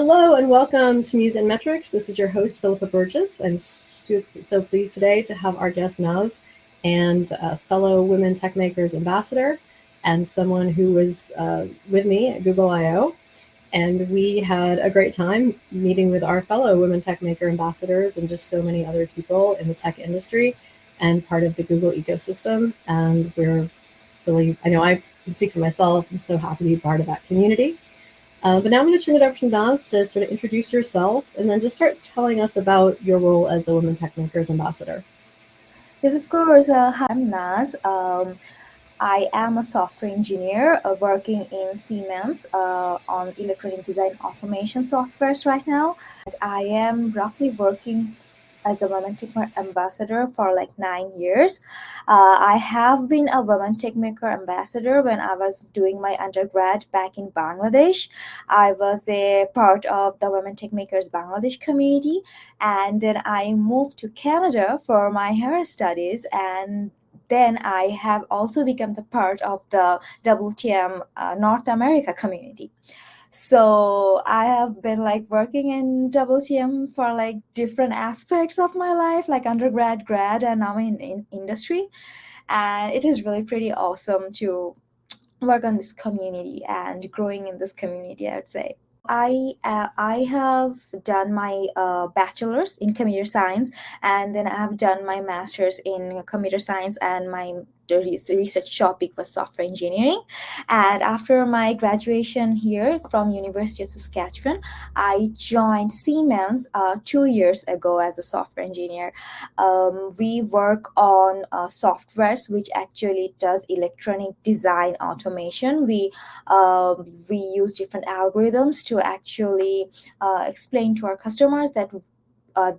Hello and welcome to Muse and Metrics. This is your host, Philippa Burgess. I'm so pleased today to have our guest Naz, and a fellow Women Techmakers Ambassador, and someone who was with me at Google I/O. And we had a great time meeting with our fellow Women Techmaker Ambassadors and just so many other people in the tech industry and part of the Google ecosystem. And we're really, I know I can speak for myself, I'm so happy to be part of that community. But now I'm going to turn it over to Naz to sort of introduce yourself and then just start telling us about your role as a Women Techmakers Ambassador. Yes, of course. Hi, I'm Naz. I am a software engineer working in Siemens on electronic design automation softwares right now. And I am roughly working as a Women Techmaker Ambassador for like 9 years. I have been a Women Techmaker Ambassador when I was doing my undergrad back in Bangladesh. I was a part of the Women Techmakers Bangladesh community, and then I moved to Canada for my higher studies, and then I have also become the part of the WTM North America community. So I have been like working in WTM for like different aspects of my life, like undergrad, grad, and now in industry. And it is really pretty awesome to work on this community and growing in this community, I would say. I have done my bachelor's in computer science, and then I have done my master's in computer science, and my research topic was software engineering. And after my graduation here from University of Saskatchewan, I joined Siemens 2 years ago as a software engineer. We work on softwares which actually does electronic design automation. We use different algorithms to actually explain to our customers that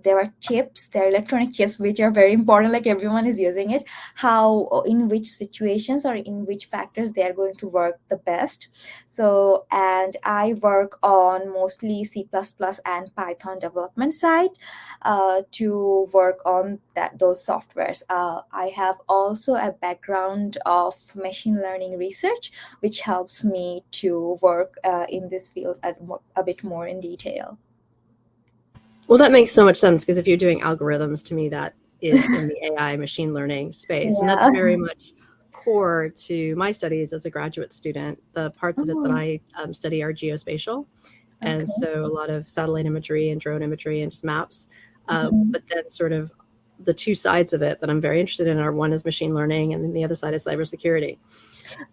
there are chips, there are electronic chips, which are very important, like everyone is using it, how, in which situations or in which factors they are going to work the best. So, and I work on mostly C++ and Python development side to work on those softwares. I have also a background of machine learning research, which helps me to work in this field a bit more in detail. Well, that makes so much sense, because if you're doing algorithms, to me, that is in the AI machine learning space. Yeah. And that's very much core to my studies as a graduate student. The parts of it that I study are geospatial. And Okay. so a lot of satellite imagery and drone imagery and just maps. But then sort of the two sides of it that I'm very interested in are, one is machine learning, and then the other side is cybersecurity.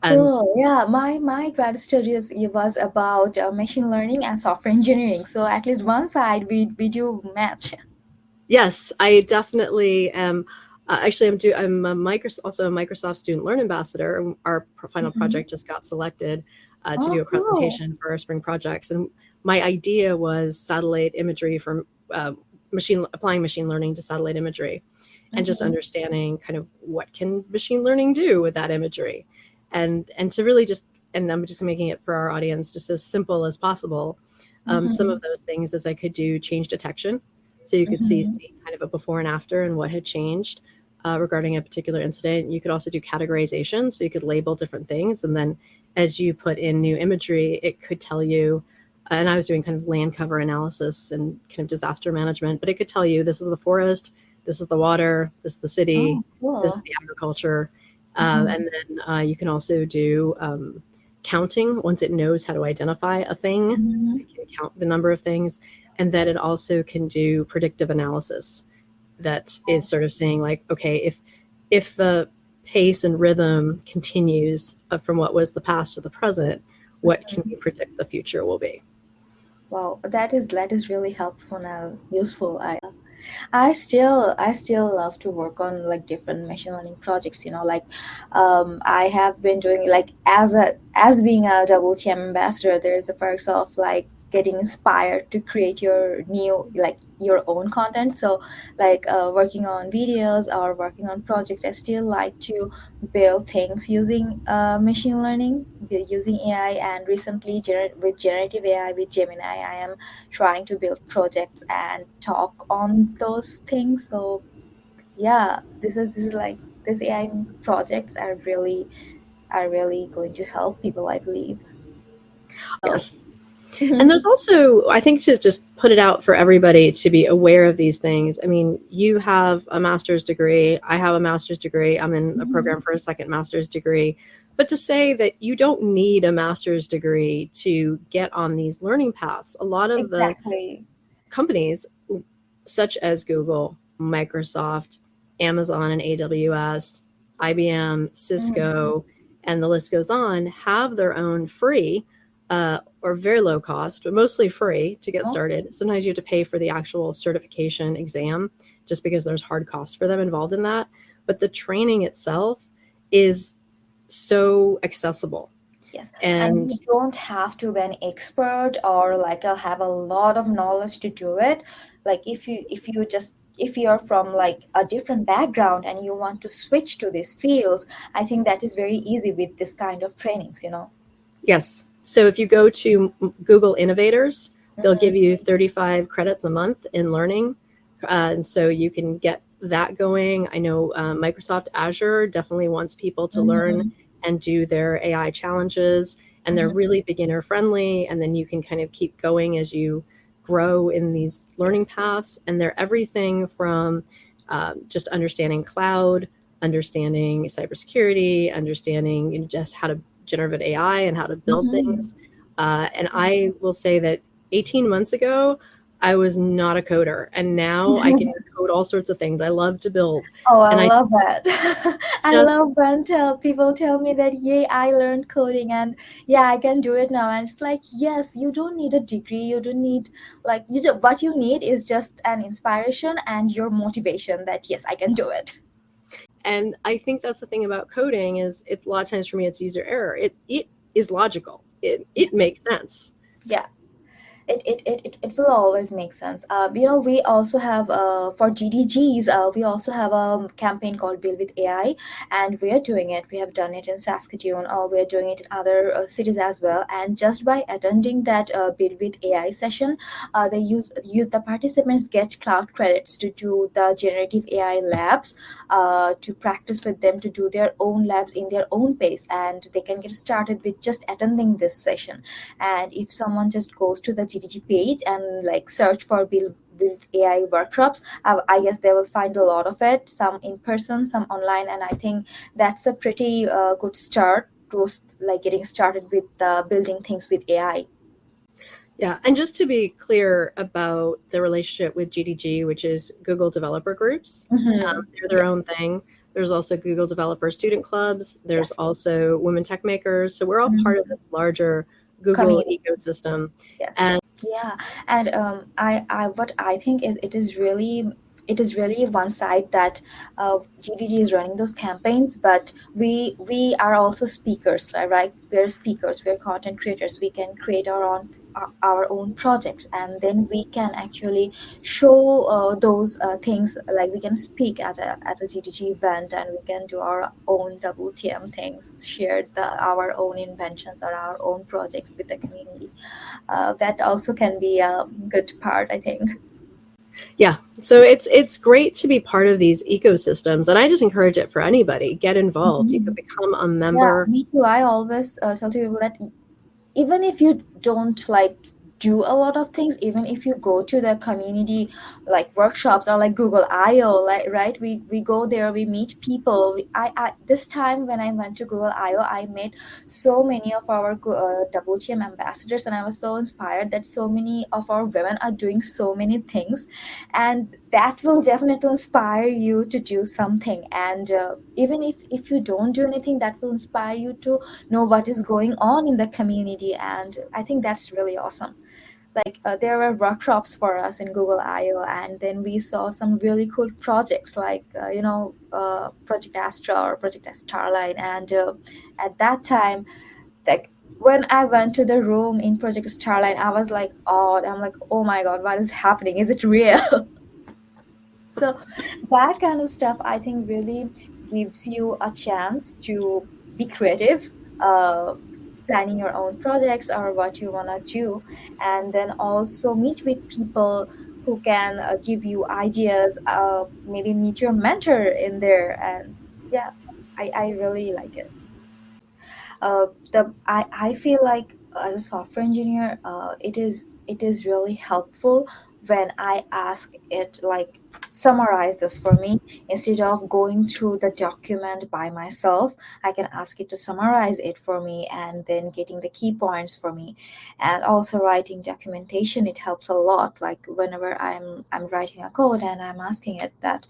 And Cool. Yeah, my grad studies was about machine learning and software engineering. So at least one side we do match. yes, I definitely am. Actually, I'm also a Microsoft Student Learn Ambassador. And our final project just got selected to do a Cool. presentation for our spring projects. And my idea was satellite imagery for applying machine learning to satellite imagery, and just understanding kind of what can machine learning do with that imagery, and to really just, and I'm just making it for our audience just as simple as possible. Some of those things is I could do change detection. So you could see kind of a before and after and what had changed regarding a particular incident. You could also do categorization. So you could label different things. And then as you put in new imagery, it could tell you, and I was doing kind of land cover analysis and kind of disaster management, but it could tell you, this is the forest, this is the water, this is the city, this is the agriculture. And then you can also do counting. Once it knows how to identify a thing, it can count the number of things. And then it also can do predictive analysis that is sort of saying, like, okay, if the pace and rhythm continues from what was the past to the present, what can we predict the future will be? Wow, that is really helpful and useful. I still love to work on like different machine learning projects. Like I have been doing, like, as being a WTM ambassador, there's a perks of like getting inspired to create your own content. So like working on videos or working on projects, I still like to build things using machine learning, using AI. And recently with generative AI, with Gemini, I am trying to build projects and talk on those things. So yeah, this is like, these AI projects are really going to help people, I believe. Yes. And there's also, I think, to just put it out for everybody to be aware of these things. I mean, you have a master's degree. I have a master's degree. I'm in a Mhm. program for a second master's degree. But to say that you don't need a master's degree to get on these learning paths, a lot of the Exactly. companies, such as Google, Microsoft, Amazon and AWS, IBM, Mhm. Cisco, and the list goes on, have their own free or very low cost, but mostly free to get Mostly. started. Sometimes you have to pay for the actual certification exam just because there's hard costs for them involved in that. But the training itself is so accessible. Yes, and And you don't have to be an expert or like have a lot of knowledge to do it. Like if you're from like a different background and you want to switch to these fields, I think that is very easy with this kind of trainings, you know. yes. So if you go to Google Innovators, they'll Mhm. give you 35 credits a month in learning. And so you can get that going. I know Microsoft Azure definitely wants people to learn Mhm. and do their AI challenges, and they're Mhm. really beginner friendly. And then you can kind of keep going as you grow in these learning Yes. paths. And they're everything from just understanding cloud, understanding cybersecurity, understanding just how to generative AI and how to build Mhm. things. And I will say that 18 months ago, I was not a coder, and now I can code all sorts of things. I love to build, Oh, I and I love that. I just love when people tell me that, yay, I learned coding and yeah, I can do it now. And it's like, yes, you don't need a degree. You don't need like what you need is just an inspiration and your motivation that yes, I can do it. and I think that's the thing about coding is it's a lot of times for me it's user error. It is logical. It Yes. makes sense. Yeah. It will always make sense. We also have for GDGs, we also have a campaign called Build with AI, and we are doing it. We have done it in Saskatoon, or we are doing it in other cities as well. And just by attending that Build with AI session, the participants get cloud credits to do the generative AI labs, to practice with them to do their own labs in their own pace, and they can get started with just attending this session. And if someone just goes to the GTG page and like search for build AI workshops, I guess they will find a lot of it, some in person, some online. And I think that's a pretty good start to like getting started with building things with AI. Yeah, and just to be clear about the relationship with GDG, which is Google Developer Groups, Hmm. they're their own Yes. thing. There's also Google Developer Student Clubs. There's Yes. also Women Techmakers. So we're all part of Mhm. this larger Google Community. ecosystem. Yes. And Yeah. And what I think is it is really one side that GDG is running those campaigns, but we are also speakers, right? We're speakers, we're content creators. We can create our own projects, and then we can actually show those things. Like we can speak at a GDG event, and we can do our own WTM things, share our own inventions or our own projects with the community. That also can be a good part, I think. yeah, so it's great to be part of these ecosystems. And I just encourage it for anybody. Get involved. You could Mhm. become a Yeah, member. me too. I always tell to people that even if you don't like do a lot of things, even if you go to the community like workshops or like Google IO, like right, we go there, we meet people. I this time when I went to Google IO, I met so many of our WTM ambassadors, and I was so inspired that so many of our women are doing so many things, and that will definitely inspire you to do something. And even if you don't do anything, that will inspire you to know what is going on in the community. And I think that's really awesome. Like there were workshops for us in Google IO, and then we saw some really cool projects like Project Astra or Project Starline. And at that time, like when I went to the room in Project Starline, I was like, oh, I'm like, oh my god, what is happening, is it real? So that kind of stuff, I think, really gives you a chance to be creative, uh, planning your own projects or what you want to do, and then also meet with people who can give you ideas, maybe meet your mentor in there. And yeah, I really like it. I feel like as a software engineer, it is really helpful when I ask it like summarize this for me instead of going through the document by myself. I can ask it to summarize it for me and then getting the key points for me. And also writing documentation, it helps a lot. Like whenever I'm writing a code and I'm asking it that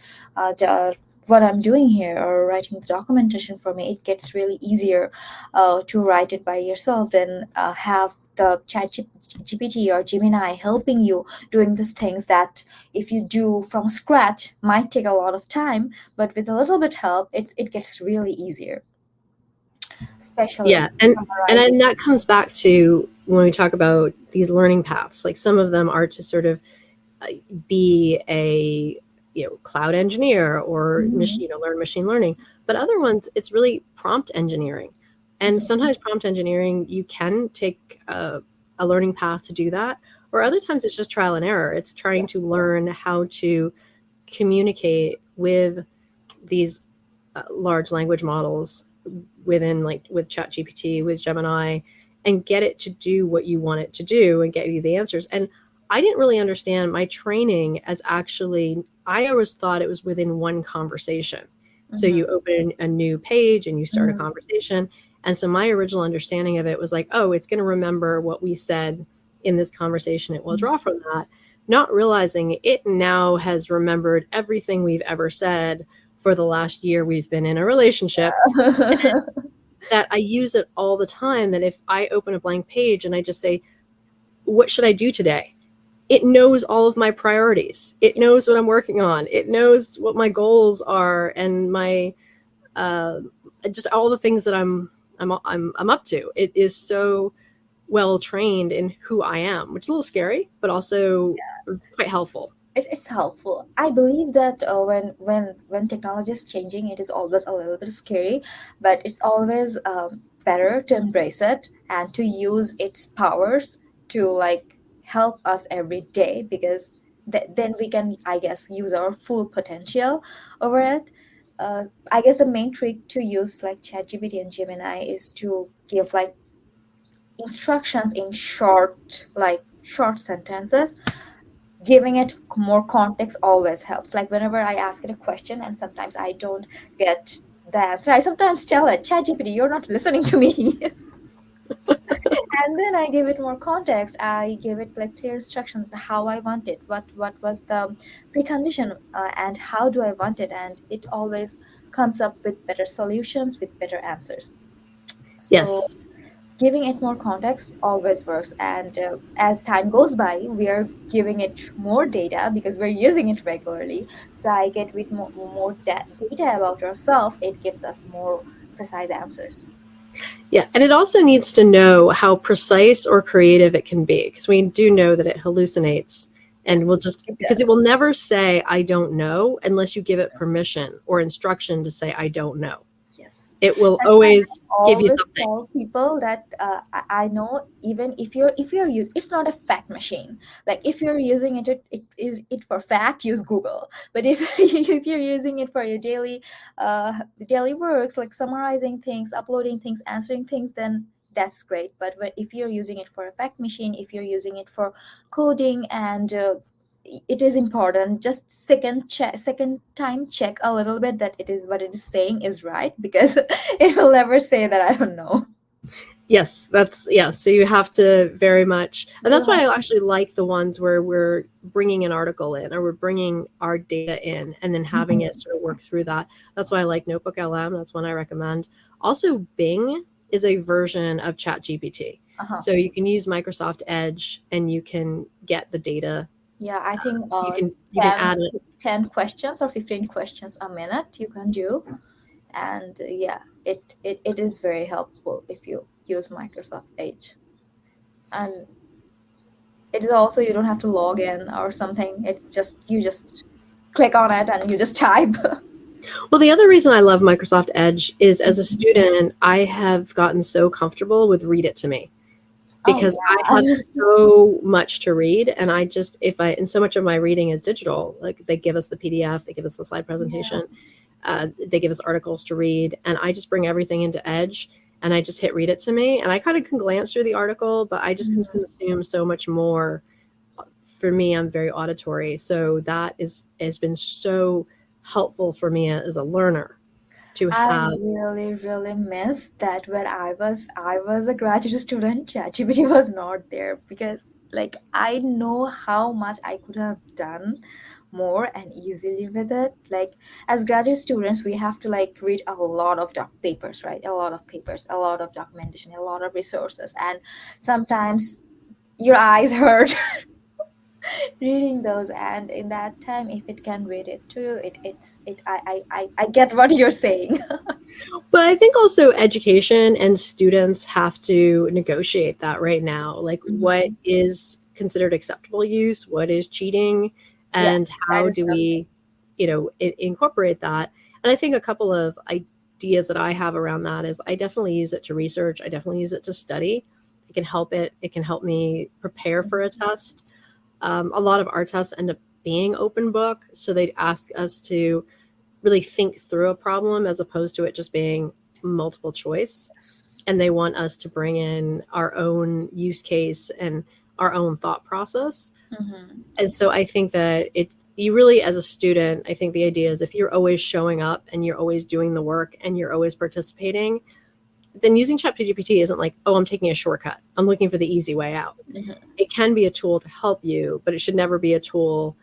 what I'm doing here or writing the documentation for me, it gets really easier to write it by yourself than have the chat GPT or Gemini helping you doing these things that if you do from scratch might take a lot of time, but with a little bit help it gets really easier, especially Yeah, and summarizing. then that comes back to when we talk about these learning paths. Like some of them are to sort of be a cloud engineer or Mhm. learn machine learning, but other ones it's really prompt engineering. And sometimes prompt engineering you can take a learning path to do that, or other times it's just trial and error. It's trying to Yes. learn how to communicate with these large language models within, like with ChatGPT, with Gemini, and get it to do what you want it to do and get you the answers. And I didn't really understand my training as actually, I always thought it was within one conversation. So Mm-hmm. you open a new page and you start a Mm-hmm. conversation. And so my original understanding of it was like, oh, it's going to remember what we said in this conversation. It will draw from that, not realizing it now has remembered everything we've ever said for the last year we've been in a relationship, that I use it all the time. That if I open a blank page and I just say, what should I do today? It knows all of my priorities. It knows what I'm working on. It knows what my goals are and my uh, just all the things that I'm up to. It is so well trained in who I am, which is a little scary, but also quite helpful. It's helpful. I believe that when technology is changing, it is always a little bit scary, but it's always better to embrace it and to use its powers to like help us every day because then we can, I guess, use our full potential over it. I guess the main trick to use like ChatGPT and Gemini is to give like instructions in short sentences. Giving it more context always helps. Like whenever I ask it a question and sometimes I don't get the answer, I sometimes tell it, ChatGPT, you're not listening to me. And then I give it more context. I give it like clear instructions how I want it, what was the precondition, and how do I want it, and it always comes up with better solutions with better answers. So Yes. giving it more context always works, and as time goes by we are giving it more data because we're using it regularly. So I get with data about ourselves, it gives us more precise answers. Yeah, and it also needs to know how precise or creative it can be, because we do know that it hallucinates and will Yes, just, it because it will does. never say I don't know unless you give it permission or instruction to say I don't know. Yes, It will that's why always I give you always something. tell people that I know even if you're using, it's not a fact machine. Like if you're using it is it for fact, use Google. But if if you're using it for your daily works, like summarizing things, uploading things, answering things, then that's great. But if you're using it for a fact machine, if you're using it for coding and it is important, just second time check a little bit that it is what it is saying is right, because it will never say that I don't know. Yes, yes. So you have to very much, and You that's why have I actually like the ones where we're bringing an article in or we're bringing our data in and then having Mhm. it sort of work through that. That's why I like Notebook LM. That's one I recommend. Also, Bing is a version of ChatGPT. Uh-huh. So you can use Microsoft Edge and you can get the data. Yeah, I think You can 10 add it. 10 questions or 15 questions a minute you can do. And yeah, it is very helpful if you use Microsoft Edge. And it is also, you don't have to log in or something. It's just you just click on it and you just type. Well, the other reason I love Microsoft Edge is as a student, I have gotten so comfortable with Read It to Me, Oh because I have yeah. so much to read, and I just, if I, and so much of my reading is digital. Like they give us the PDF, they give us the slide Yeah. presentation, they give us articles to read, and I just bring everything into Edge. and I just hit read it to me, and I kind of can glance through the article, but I just can consume so much more. For me, I'm very auditory, so that has been so helpful for me as a learner to I have. really, really miss that when I was a graduate student, ChatGPT was not there because like I know how much I could have done more and easily with it. Like as graduate students, we have to like read a lot of papers, right? A lot of papers, a lot of documentation, a lot of resources, and sometimes your eyes hurt reading those. And in that time, if it can read it too, I get what you're saying. But I think also education and students have to negotiate that right now. Like, what Mhm. is considered acceptable use? What is cheating? And Yes, that how is do something. we, incorporate that? And I think a couple of ideas that I have around that is I definitely use it to research. I definitely use it to study. It can help me prepare for a test. A lot of our tests end up being open book. So they ask us to really think through a problem as opposed to it just being multiple choice. And they want us to bring in our own use case and our own thought process. Mhm. And so I think that you really, as a student, I think the idea is if you're always showing up and you're always doing the work and you're always participating, then using ChatGPT isn't like, oh, I'm taking a shortcut. I'm looking for the easy way out. Mhm. It can be a tool to help you, but it should never be a tool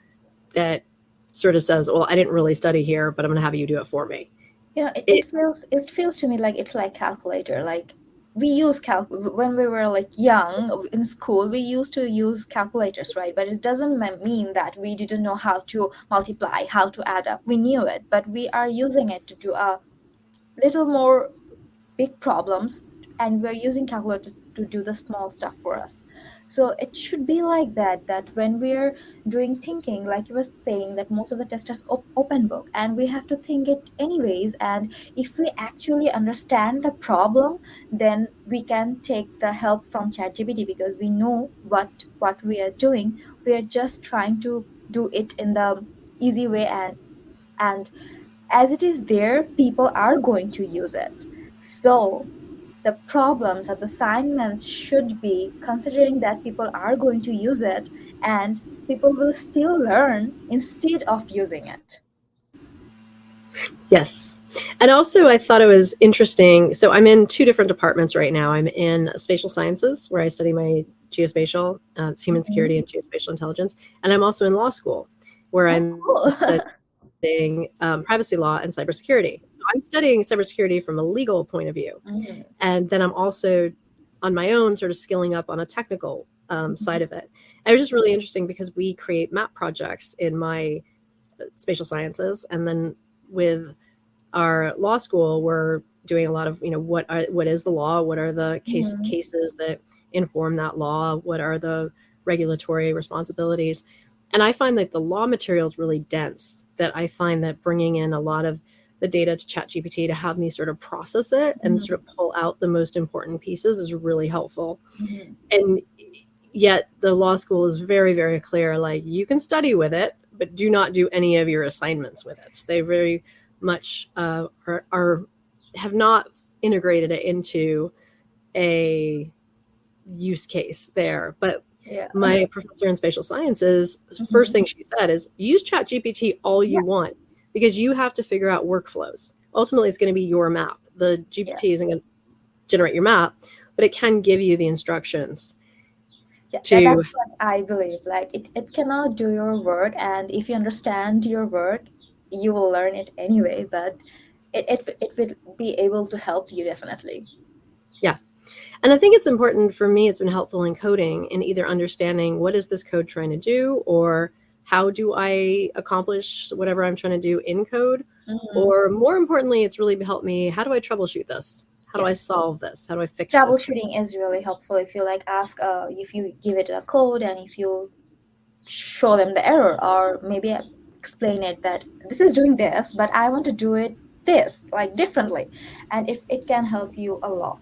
that sort of says, well, I didn't really study here, but I'm going to have you do it for me. You know, it, It, it feels it feels to me like it's like calculator. Like we use when we were like young in school, we used to use calculators, right? But it doesn't mean that we didn't know how to multiply, how to add up. We knew it, but we are using it to do a little more big problems, and we're using calculators to do the small stuff for us. So it should be like that when we're doing thinking, like you were saying, that most of the tests are open book and we have to think it anyways. And if we actually understand the problem, then we can take the help from ChatGPT because we know what we are doing. We are just trying to do it in the easy way, and as it is there, people are going to use it. So the problems or the assignments should be considering that people are going to use it, and people will still learn instead of using it. yes. And also, I thought it was interesting. So, I'm in two different departments right now. I'm in spatial sciences, where I study my geospatial, it's human Mhm. security and geospatial intelligence. And I'm also in law school, where Oh, I'm cool. studying privacy law and cybersecurity. So, I'm studying cybersecurity from a legal point of view. Mhm. And then I'm also on my own sort of skilling up on a technical side Mhm. of it. And it was just really interesting because we create map projects in my spatial sciences, and then with our law school, we're doing a lot of, what is the law? What are the Mhm. cases that inform that law? What are the regulatory responsibilities? And I find that the law material is really dense, that I find that bringing in a lot of the data to ChatGPT to have me sort of process it and Mhm. sort of pull out the most important pieces is really helpful. Mhm. And yet the law school is very, very clear, like, you can study with it, but do not do any of your assignments with it. They very much are have not integrated it into a use case there. But Yeah. my professor in spatial sciences, first Mhm. thing she said is use ChatGPT all Yeah. you want, because you have to figure out workflows. Ultimately, it's going to be your map. The Yeah. GPT isn't going to generate your map, but it can give you the instructions Yeah, to. that's what I believe. Like it cannot do your work, and if you understand your work, you will learn it anyway, but it will be able to help you definitely. Yeah. And I think it's important for me, it's been helpful in coding, in either understanding what is this code trying to do, or how do I accomplish whatever I'm trying to do in code? Mhm. Or more importantly, it's really helped me, how do I troubleshoot this? How do I Yes. solve this? How do I fix this? Troubleshooting is really helpful if you like ask if you give it a code and if you show them the error, or maybe explain it that this is doing this but I want to do it this like differently, and if it can help you a lot.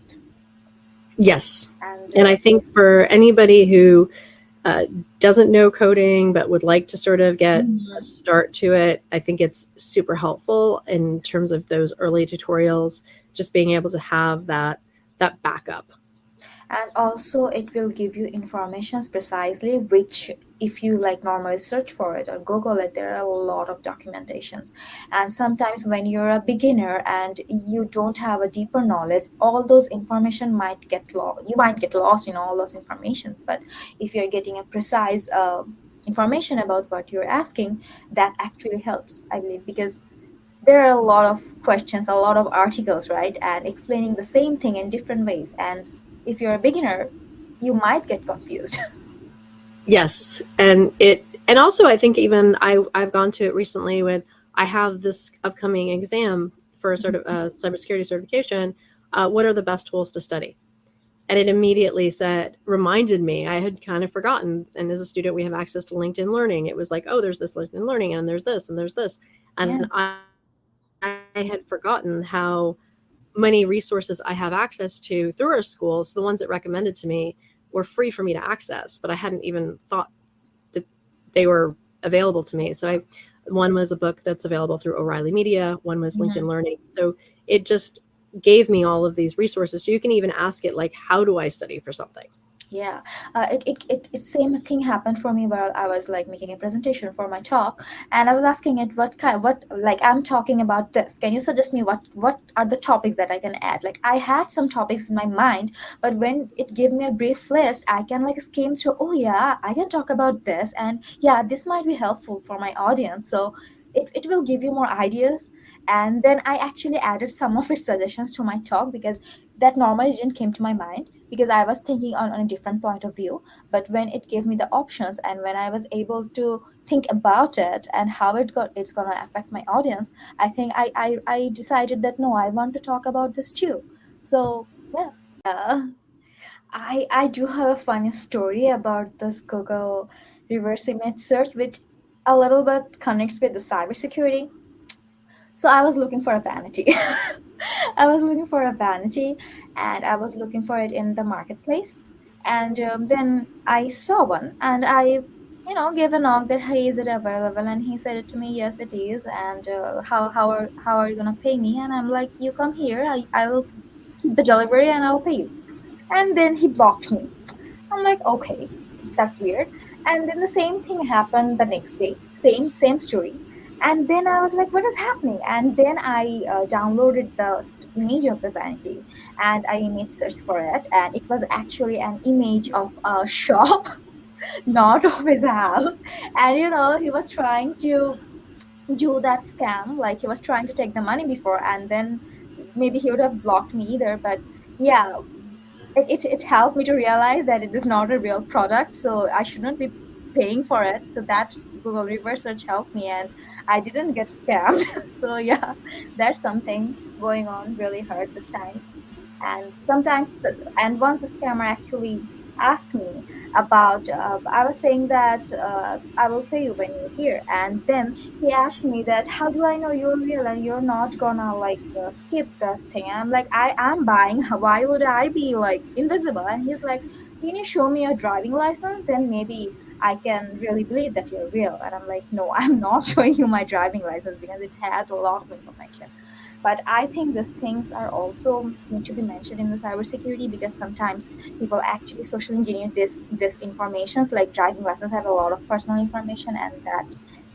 Yes. And And I think for anybody who uh, doesn't know coding but would like to sort of get a Mhm. start to it, I think it's super helpful in terms of those early tutorials, just being able to have that that backup. And also it will give you informations precisely, which if you like normally search for it or google it, there are a lot of documentations. And sometimes when you're a beginner and you don't have a deeper knowledge, all those information might get lost, you might get lost in all those informations. But if you're getting a precise information about what you're asking, that actually helps, I believe, because there are a lot of questions, a lot of articles, right? And explaining the same thing in different ways. And if you're a beginner, you might get confused. Yes, and also I think even I've gone to it recently with I have this upcoming exam for a sort of cybersecurity certification. What are the best tools to study? And it immediately reminded me, I had kind of forgotten. And as a student, we have access to LinkedIn Learning. It was like, oh, there's this LinkedIn Learning, and there's this, and there's this. And Yeah. I had forgotten how many resources I have access to through our school. So the ones that recommended to me were free for me to access, but I hadn't even thought that they were available to me. So one was a book that's available through O'Reilly Media. One was LinkedIn Learning. So it just gave me all of these resources. So you can even ask it like, how do I study for something? Yeah, it same thing happened for me while I was like making a presentation for my talk, and I was asking it what like I'm talking about this. Can you suggest me what are the topics that I can add? Like I had some topics in my mind, but when it gave me a brief list, I can like skim through. Oh yeah, I can talk about this, and yeah, this might be helpful for my audience. So it will give you more ideas. And then I actually added some of its suggestions to my talk because that normally didn't came to my mind because I was thinking on a different point of view. But when it gave me the options and when I was able to think about it and how it's gonna affect my audience, I think I decided that no, I want to talk about this too. So yeah. I do have a funny story about this Google reverse image search, which a little bit connects with the cybersecurity. So I was looking for a vanity. I was looking for a vanity, and I was looking for it in the marketplace. And then I saw one, and I gave a knock that, hey, is it available? And he said it to me, yes, it is. And how are you gonna pay me? And I'm like, you come here, I will keep the delivery, and I'll pay you. And then he blocked me. I'm like, okay, that's weird. And then the same thing happened the next day, same story. And then I was like, what is happening? And then I downloaded the image of the vanity, and I image searched for it, and it was actually an image of a shop, not of his house. And he was trying to do that scam, like he was trying to take the money before, and then maybe he would have blocked me either. But yeah, it helped me to realize that it is not a real product, so I shouldn't be paying for it. So that Google reverse search helped me, and I didn't get scammed. So yeah, that's something going on really hurt this time. And and once the scammer actually asked me about, I was saying that I will pay you when you're here, and then he asked me that how do I know you're real and you're not gonna like skip this thing? And I'm like, I am buying, why would I be like invisible? And he's like, can you show me your driving license, then maybe I can really believe that you're real. And I'm like, no, I'm not showing you my driving license because it has a lot of information. But I think these things are also need to be mentioned in the cybersecurity because sometimes people actually social engineer this informations, like driving license have a lot of personal information, and that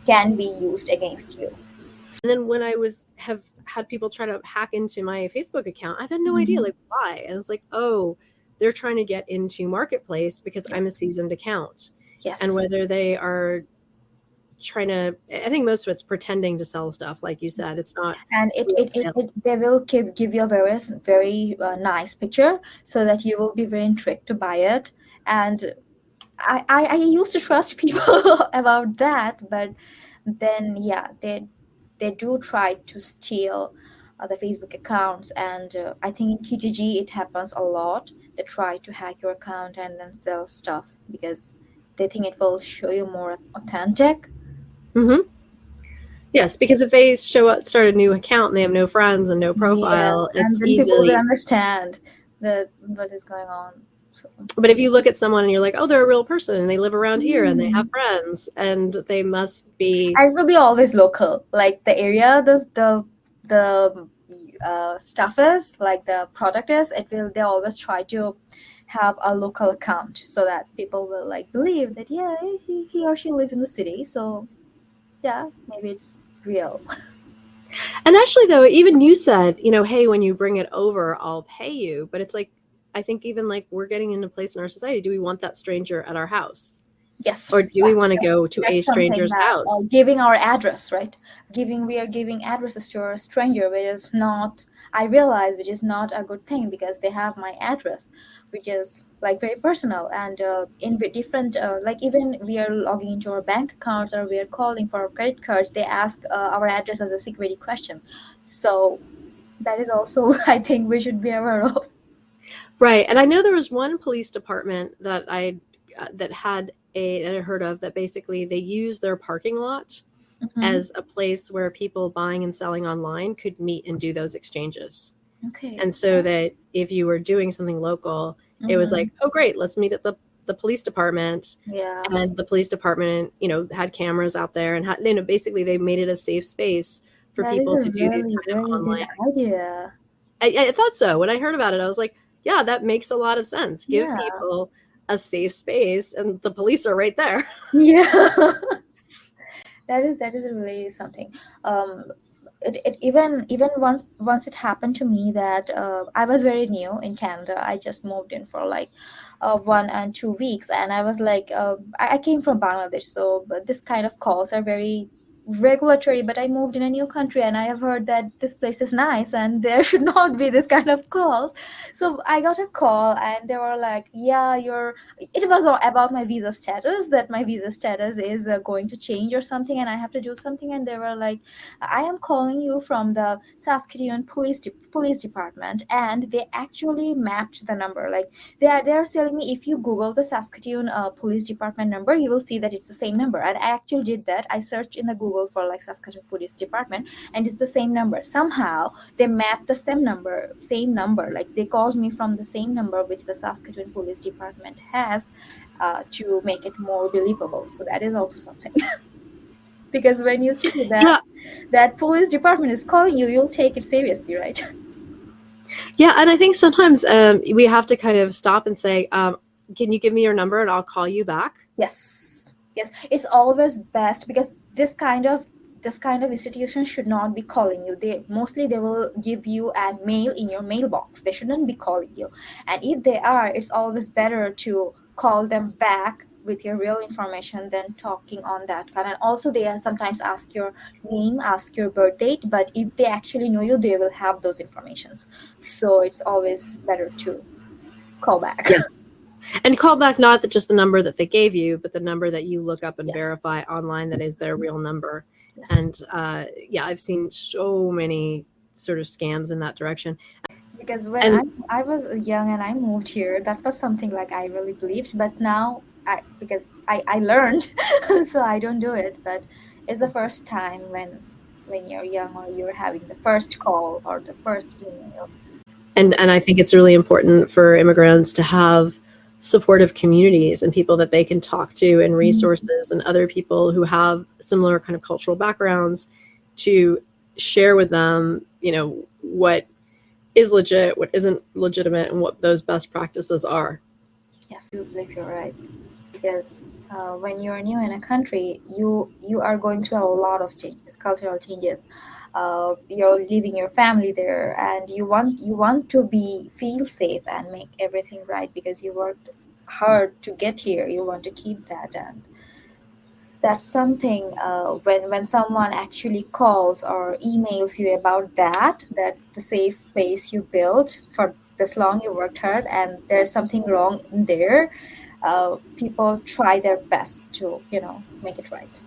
can be used against you. And then when I have had people try to hack into my Facebook account, I've had no idea like why. And it's like, oh, they're trying to get into Marketplace because I'm a Yes. seasoned account. Yes. And whether they are trying to, I think most of it's pretending to sell stuff, like you said. It's not And real sales. they will give you a very nice picture so that you will be very intrigued to buy it. And I used to trust people about that, but then yeah, they do try to steal the Facebook accounts, and I think in KGG it happens a lot. They try to hack your account and then sell stuff because they think it will show you more authentic. Mm-hmm. Yes, because if they start a new account and they have no friends and no Yeah, profile, and it's then people will easily. understand what is going on. So, But if you look at someone and you're like, oh, they're a real person and they live around here and they have mm. friends and they must be. And it will be always local, like the area, the stuff is, like the product is, they always try to have a local account so that people will like believe that yeah, he or she lives in the city, so yeah, maybe it's real. And actually, though, even you said, hey, when you bring it over, I'll pay you. But it's like, I think even like we're getting into a place in our society. Do we want that stranger at our house? Yes. Or do we want to go to a That's something stranger's that house? giving our address, right? We are giving addresses to a stranger, which is not, I realize, which is not a good thing, because they have my address, which is like very personal, and in different, like even we are logging into our bank accounts or we are calling for our credit cards, they ask our address as a security question. So that is also, I think we should be aware of. Right. And I know there was one police department that that I heard of, that basically they use their parking lot as a place where people buying and selling online could meet and do those exchanges. Okay. And so that if you were doing something local, it was like, oh, great, let's meet at the police department. Yeah. And the police department, had cameras out there and had, basically they made it a safe space for people to do these kind of online. Good idea. I thought so. When I heard about it, I was like, yeah, that makes a lot of sense. Give people a safe space, and the police are right there. Yeah. that is really something. It even once it happened to me that I was very new in Canada. I just moved in for like 1 and 2 weeks, and I was like, I came from Bangladesh, so but this kind of calls are very regulatory, but I moved in a new country and I have heard that this place is nice and there should not be this kind of calls. So I got a call and they were like, yeah, it was about my visa status, that my visa status is going to change or something and I have to do something. And they were like, I am calling you from the Saskatoon police department, and they actually mapped the number. Like they are telling me, if you Google the Saskatoon police department number, you will see that it's the same number. And I actually did that. I searched in the Google for like Saskatoon police department, and it's the same number. Somehow they mapped the same number, like they called me from the same number which the Saskatoon police department has, to make it more believable. So that is also something. Because when you see that police department is calling you, you'll take it seriously, right? Yeah, and I think sometimes we have to kind of stop and say, can you give me your number and I'll call you back? Yes, it's always best, because this kind of institution should not be calling you. They will give you a mail in your mailbox. They shouldn't be calling you, and if they are, it's always better to call them back with your real information than talking on that kind. And also they sometimes ask your name, ask your birth date, but if they actually know you, they will have those informations. So it's always better to call back. Yes. And call back not just the number that they gave you, but the number that you look up and verify online that is their real number. Yes. And yeah, I've seen so many sort of scams in that direction. Because when I was young and I moved here, that was something like I really believed. But now, because I learned, so I don't do it. But it's the first time when you're young or you're having the first call or the first email. And I think it's really important for immigrants to have supportive communities and people that they can talk to, and resources and other people who have similar kind of cultural backgrounds, to share with them, what is legit, what isn't legitimate, and what those best practices are. Yes, you're right. Because when you're new in a country, you are going through a lot of changes, cultural changes. You're leaving your family there, and you want to feel safe and make everything right, because you worked hard to get here. You want to keep that, and that's something. When someone actually calls or emails you about that the safe place you built for this long, you worked hard, and there's something wrong in there. People try their best to, make it right.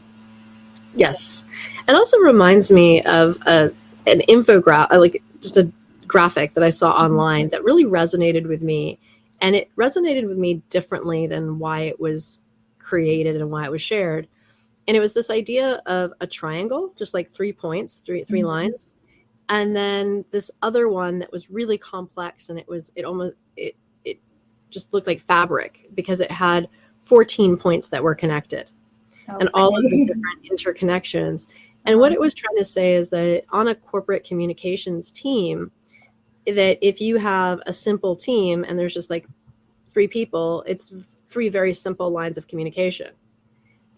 Yes. It also reminds me of an infographic, like just a graphic that I saw online that really resonated with me. And it resonated with me differently than why it was created and why it was shared. And it was this idea of a triangle, just like 3 points, three lines. And then this other one that was really complex, and it just looked like fabric, because it had 14 points that were connected. Okay. And all of the different interconnections. And what it was trying to say is that on a corporate communications team, that if you have a simple team and there's just like 3 people, it's 3 very simple lines of communication.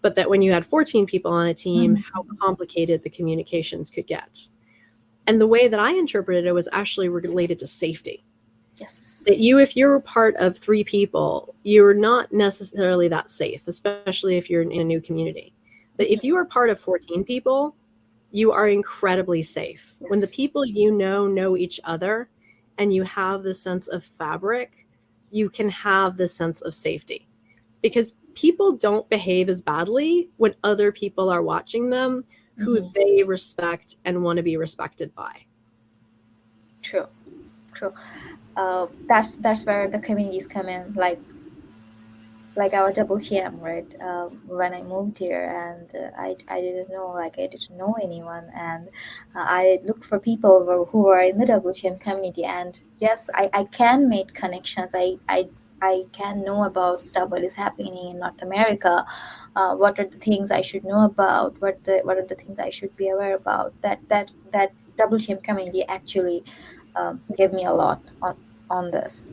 But that when you had 14 people on a team, how complicated the communications could get. And the way that I interpreted it was actually related to safety. Yes. That if you're part of 3 people, you're not necessarily that safe, especially if you're in a new community. But if you are part of 14 people, you are incredibly safe. Yes. When the people you know each other, and you have this sense of fabric, you can have this sense of safety. Because people don't behave as badly when other people are watching them who they respect and want to be respected by. True. That's where the communities come in, like our WTM, right? When I moved here, and I didn't know, I didn't know anyone, and I looked for people who were in the WTM community, and yes, I can make connections. I can know about stuff what is happening in North America. What are the things I should know about? What are the things I should be aware about? That WTM community actually gave me a lot on this.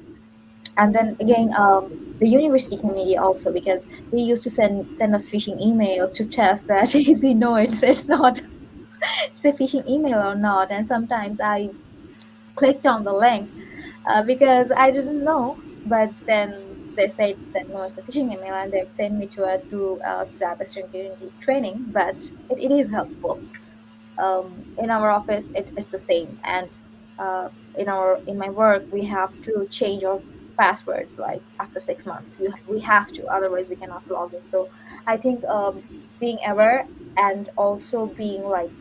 And then again, the university community also, because they used to send us phishing emails to test that if we know it's not it's a phishing email or not. And sometimes I clicked on the link because I didn't know, but then they said that no, it's a phishing email, and they sent me to a cybersecurity training. But it is helpful. In our office, it's the same, and in my work, we have to change our passwords like after 6 months. We have to, otherwise we cannot log in. So I think being aware and also being like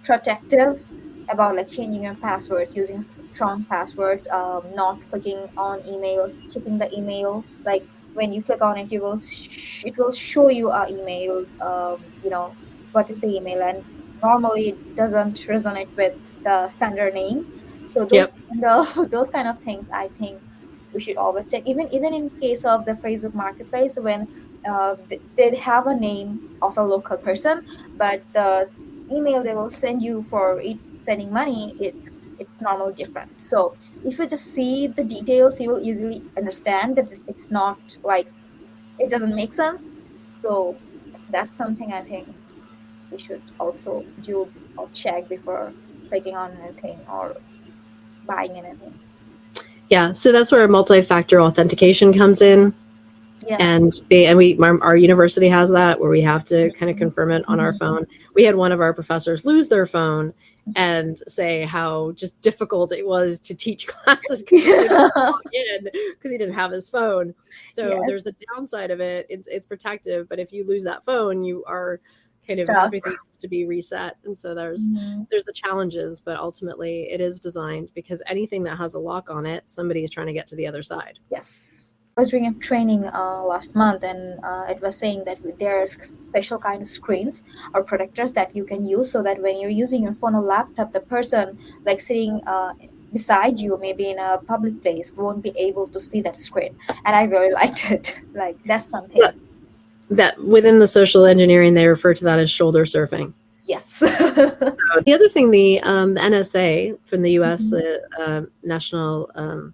protective about like changing your passwords, using strong passwords, not clicking on emails, checking the email. Like when you click on it, it will show you our email. What is the email, and normally it doesn't resonate with the sender name. So those kind of things, I think we should always check. Even in case of the Facebook Marketplace, when they have a name of a local person, but the email they will send you for it sending money, it's normally different. So if you just see the details, you will easily understand that it's not like it doesn't make sense. So that's something I think we should also do or check before clicking on anything or buying anything. Yeah, so that's where multi-factor authentication comes in. Yeah. And our university has that, where we have to kind of confirm it on our phone. We had one of our professors lose their phone and say how just difficult it was to teach classes because he couldn't log in because he didn't have his phone. So Yes. there's the downside of it. It's protective, but if you lose that phone, you are kind of Stuck. everything has to be reset. And so there's the challenges, but ultimately it is designed because anything that has a lock on it, somebody is trying to get to the other side. Yes. I was doing a training last month, and it was saying that there's special kind of screens or protectors that you can use, so that when you're using your phone or laptop, the person like sitting beside you, maybe in a public place, won't be able to see that screen. And I really liked it. Like that's something. Yeah. That within the social engineering, they refer to that as shoulder surfing. Yes. So the other thing, the NSA from the U.S. National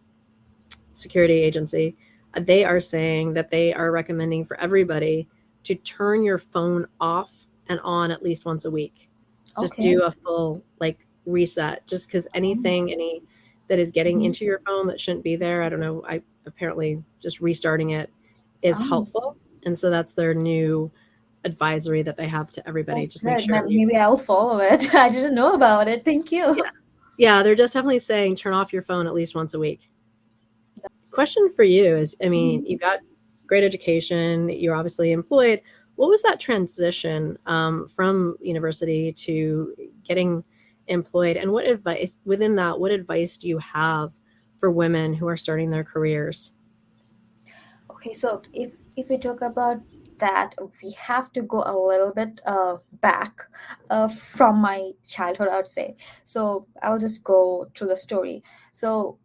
Security Agency, they are saying that they are recommending for everybody to turn your phone off and on at least once a week. Just do a full like reset, just because any that is getting into your phone that shouldn't be there. I don't know. I apparently just restarting it is helpful. And so that's their new advisory that they have to everybody. That's just make sure. Maybe I'll follow it. I didn't know about it. Thank you. Yeah, they're just definitely saying turn off your phone at least once a week. Question for you is, I mean, you've got great education, you're obviously employed. What was that transition from university to getting employed? And what advice within that, what advice do you have for women who are starting their careers? Okay, so if we talk about that, we have to go a little bit back from my childhood, I would say. So I'll just go through the story. So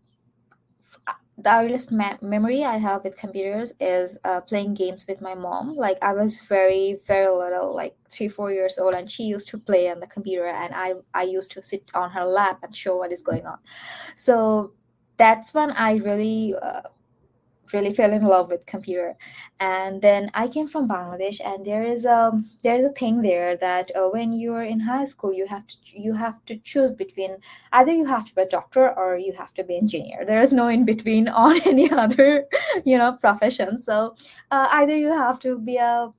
the earliest memory I have with computers is playing games with my mom. Like I was very, very little, like 3, 4 years old, and she used to play on the computer, and I used to sit on her lap and show what is going on. So that's when I really fell in love with computer. And then I came from Bangladesh, and there is a thing there that when you are in high school, you have to choose between either you have to be a doctor or you have to be engineer. There is no in between on any other profession. So either you have to be a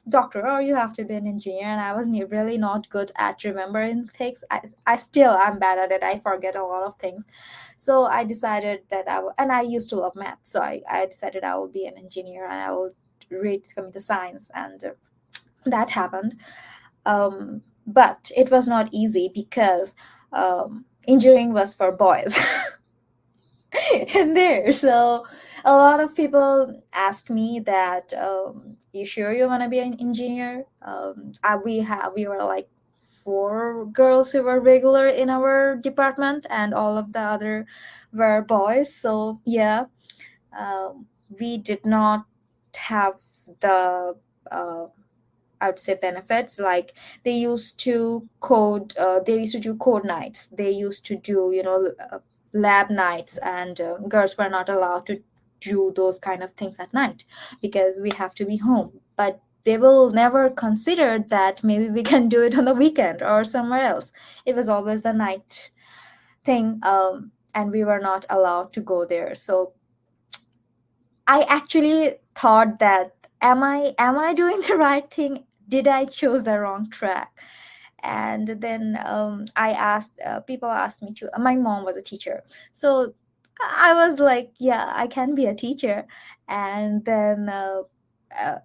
doctor or you have to be an engineer, and I was really not good at remembering things. I still am bad at it. I forget a lot of things. So I decided that and I used to love math, so I decided I will be an engineer and I will read computer science, and that happened. But it was not easy because engineering was for boys. In there. So a lot of people ask me that, you sure you want to be an engineer? We were like 4 girls who were regular in our department, and all of the other were boys. So yeah, we did not have the I would say benefits. Like they used to code. They used to do code nights. They used to do lab nights, and girls were not allowed to do those kind of things at night because we have to be home. But they will never consider that maybe we can do it on the weekend or somewhere else. It was always the night thing, and we were not allowed to go there. So I actually thought that, am I doing the right thing? Did I choose the wrong track? And then I asked, people asked me to. My mom was a teacher, so I was like, yeah, I can be a teacher. And then uh,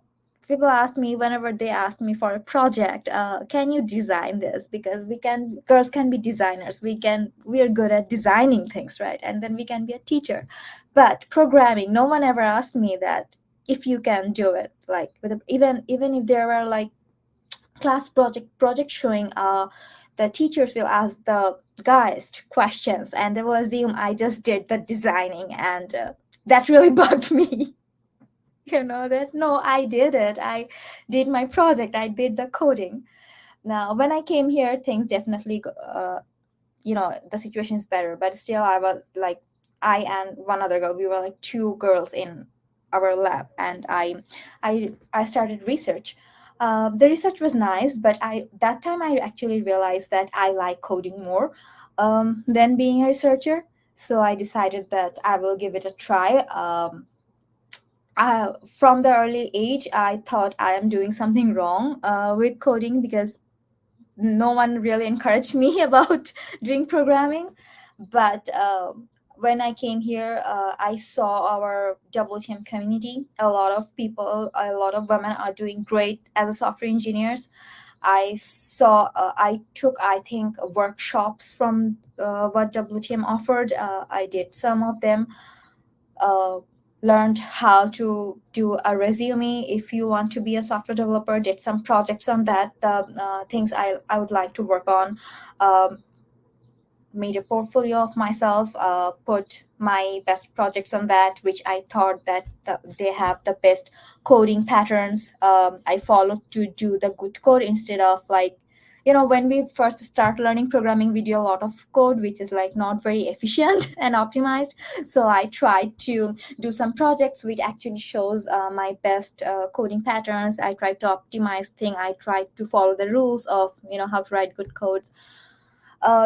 people asked me, whenever they asked me for a project, can you design this? Because girls can be designers. We are good at designing things, right? And then we can be a teacher. But programming, no one ever asked me that, if you can do it. Like even if there were like class project showing, the teachers will ask the guys questions, and they will assume I just did the designing, and that really bugged me. That no, I did it. I did my project. I did the coding. Now when I came here, things definitely the situation is better, but still I was like, I and one other girl, we were like 2 girls in our lab, and I started research. The research was nice, but that time I actually realized that I like coding more than being a researcher. So I decided that I will give it a try. From the early age, I thought I am doing something wrong with coding, because no one really encouraged me about doing programming. But when I came here, I saw our WTM community. A lot of people, a lot of women are doing great as a software engineers. I took, I think, workshops from what WTM offered. I did some of them. uh, Learned how to do a resume if you want to be a software developer. Did some projects on that, the things I would like to work on. um, Made a portfolio of myself, put my best projects on that, which I thought that they have the best coding patterns. I followed to do the good code, instead of like, when we first start learning programming, we do a lot of code which is like not very efficient and optimized. So I tried to do some projects which actually shows my best coding patterns. I tried to optimize thing. I tried to follow the rules of how to write good codes.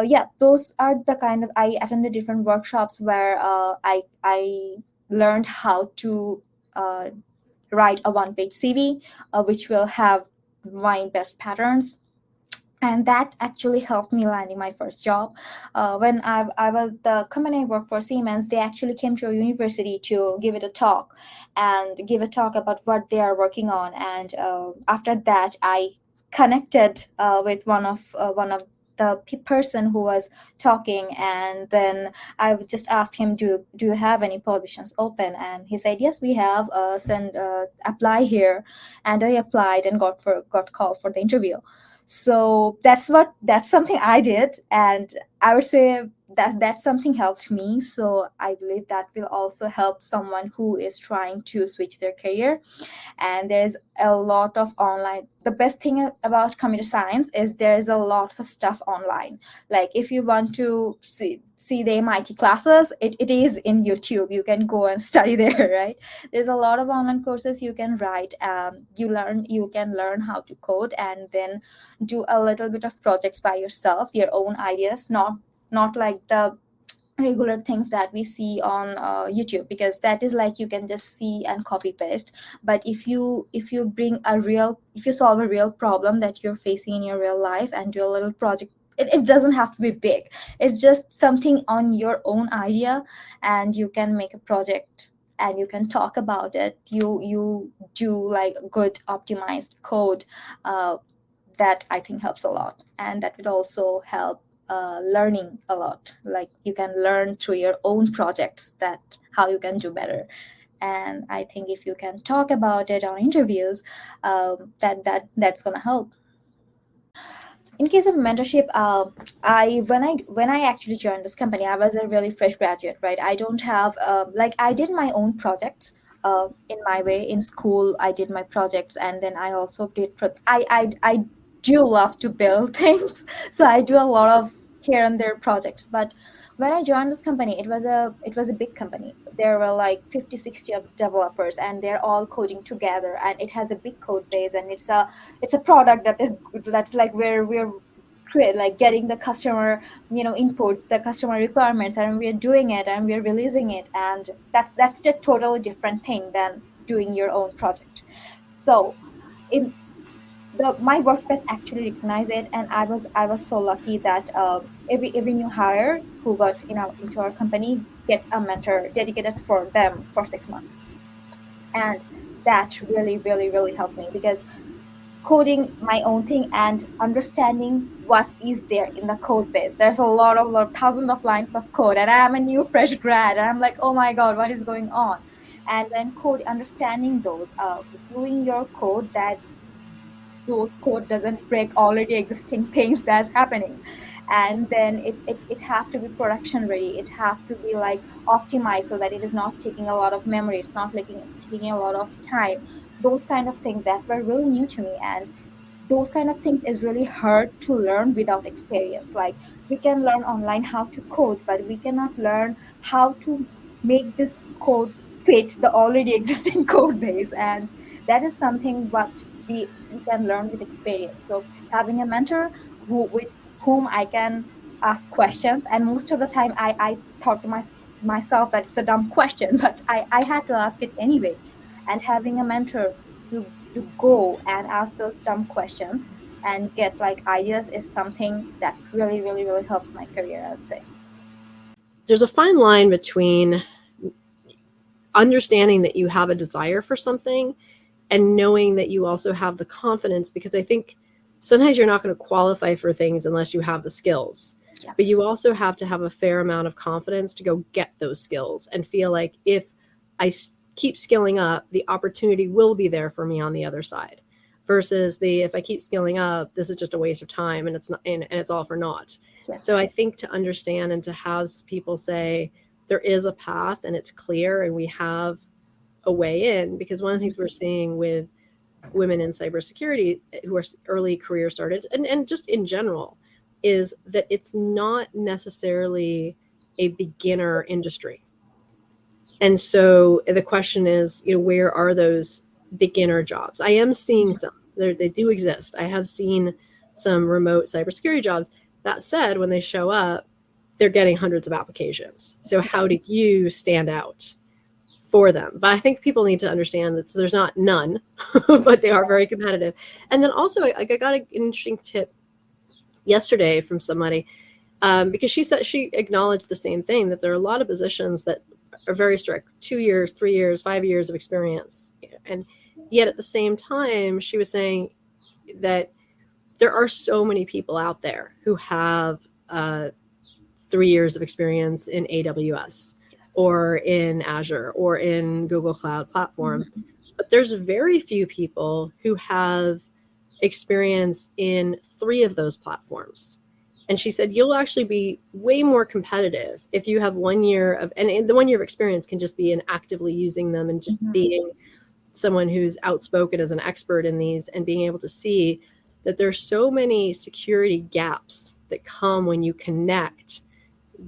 Yeah, those are the kind of, I attended different workshops where I learned how to uh, write a one-page CV, which will have my best patterns. And that actually helped me landing my first job. When I was the company I worked for, Siemens, they actually came to a university to give it a talk, and give a talk about what they are working on. And after that, I connected with one of the person who was talking, and then I just asked him, do you have any positions open? And he said, yes, we have, send apply here. And I applied and got called for the interview. So that's something I did. And I would say that something helped me. So I believe that will also help someone who is trying to switch their career. And there's a lot of online. The best thing about computer science is there's a lot of stuff online. Like if you want to see the MIT classes, it is in YouTube. You can go and study there, right? There's a lot of online courses you can write. You can learn how to code, and then do a little bit of projects by yourself, your own ideas, not like the regular things that we see on YouTube, because that is like you can just see and copy paste. But if you solve a real problem that you're facing in your real life and do a little project, it doesn't have to be big. It's just something on your own idea, and you can make a project and you can talk about it. You do like good optimized code. That I think helps a lot, and that would also help learning a lot. Like you can learn through your own projects that how you can do better. And I think if you can talk about it on interviews, that's gonna help. In case of mentorship, I when I actually joined this company, I was a really fresh graduate, right? I don't have like I did my own projects in my way in school. I did my projects, and then I also did. I do love to build things, so I do a lot of here and there projects. But when I joined this company, it was a big company. There were like 50, 60 of developers, and they're all coding together, and it has a big code base, and it's a product that is good. That's like where we're like getting the customer inputs, the customer requirements, and we're doing it and we're releasing it. And that's a totally different thing than doing your own project. So in my workplace actually recognized it, and I was so lucky that every new hire who got into our company gets a mentor dedicated for them for 6 months. And that really really really helped me, because coding my own thing and understanding what is there in the code base. There's a lot, thousands of lines of code, and I'm a new fresh grad, and I'm like, oh my God, what is going on? And then understanding those, doing your code, that those code doesn't break already existing things that's happening. And then it have to be production ready. It have to be like optimized so that it is not taking a lot of memory. It's not taking a lot of time. Those kind of things that were really new to me. And those kind of things is really hard to learn without experience. Like we can learn online how to code, but we cannot learn how to make this code fit the already existing code base. And that is something what we can learn with experience. So having a mentor with whom I can ask questions, and most of the time I thought to myself that it's a dumb question, but I had to ask it anyway. And having a mentor to go and ask those dumb questions and get like ideas is something that really really really helped my career, I would say. There's a fine line between understanding that you have a desire for something and knowing that you also have the confidence, because I think sometimes you're not going to qualify for things unless you have the skills. Yes. But you also have to have a fair amount of confidence to go get those skills and feel like if I keep skilling up, the opportunity will be there for me on the other side, versus if I keep skilling up, this is just a waste of time and it's not, and it's all for naught. Yes. So I think to understand and to have people say there is a path and it's clear and we have a way in, because one of the things we're seeing with women in cybersecurity who are early career started and just in general is that it's not necessarily a beginner industry. And so the question is, where are those beginner jobs? I am seeing some. They do exist. I have seen some remote cybersecurity jobs. That said, when they show up, they're getting hundreds of applications. So how do you stand out for them? But I think people need to understand that there's not none, but they are very competitive. And then also, I got an interesting tip yesterday from somebody, because she said she acknowledged the same thing, that there are a lot of positions that are very strict, 2 years, 3 years, 5 years of experience. And yet at the same time, she was saying that there are so many people out there who have 3 years of experience in AWS or in Azure or in Google Cloud Platform. Mm-hmm. But there's very few people who have experience in 3 of those platforms. And she said, you'll actually be way more competitive if you have 1 year of, and the 1 year of experience can just be in actively using them and just being someone who's outspoken as an expert in these, and being able to see that there's so many security gaps that come when you connect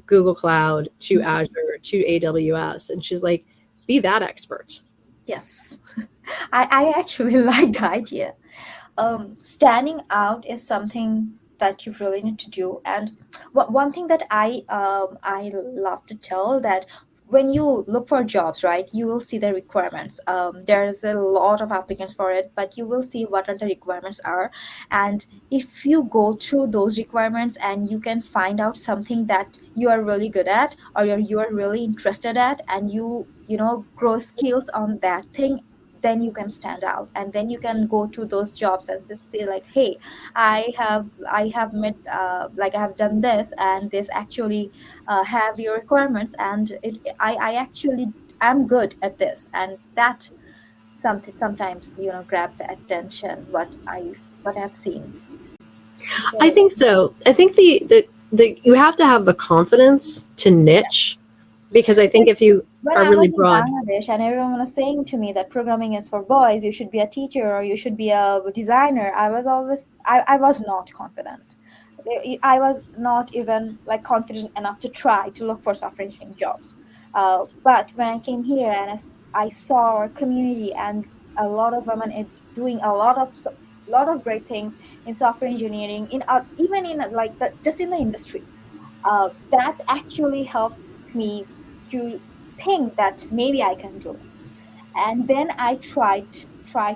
Google Cloud to Azure to AWS. And she's like, be that expert. Yes. I actually like the idea. Standing out is something that you really need to do. And one thing that I love to tell, that when you look for jobs, right, you will see the requirements. There's a lot of applicants for it, but you will see what are the requirements are. And if you go through those requirements and you can find out something that you are really good at, or you are really interested at, and you know grow skills on that thing, then you can stand out, and then you can go to those jobs and just say like, hey, I have met like I have done this, and this actually have your requirements, and I actually am good at this. And that something sometimes grab the attention, what I've seen. I So think so. I think the you have to have the confidence to niche, because I think if you when are I really was in broad, Bangladesh and everyone was saying to me that programming is for boys, you should be a teacher or you should be a designer, I was not confident. I was not even like confident enough to try to look for software engineering jobs. But when I came here and I saw our community and a lot of women doing lot of great things in software engineering, in even in like just in the industry, that actually helped me to think that maybe I can do it. And then I tried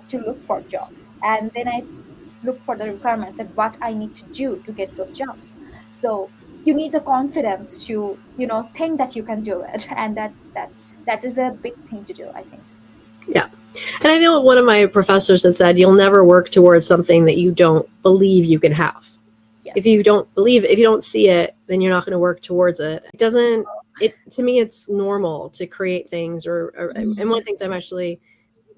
to look for jobs, and then I look for the requirements, that what I need to do to get those jobs. So you need the confidence to think that you can do it, and that is a big thing to do, I think. yeah. And I know one of my professors had said, you'll never work towards something that you don't believe you can have. If Yes. you don't believe it, if you don't see it, then you're not going to work towards it. It doesn't, it, to me, it's normal to create things and one of the things I'm actually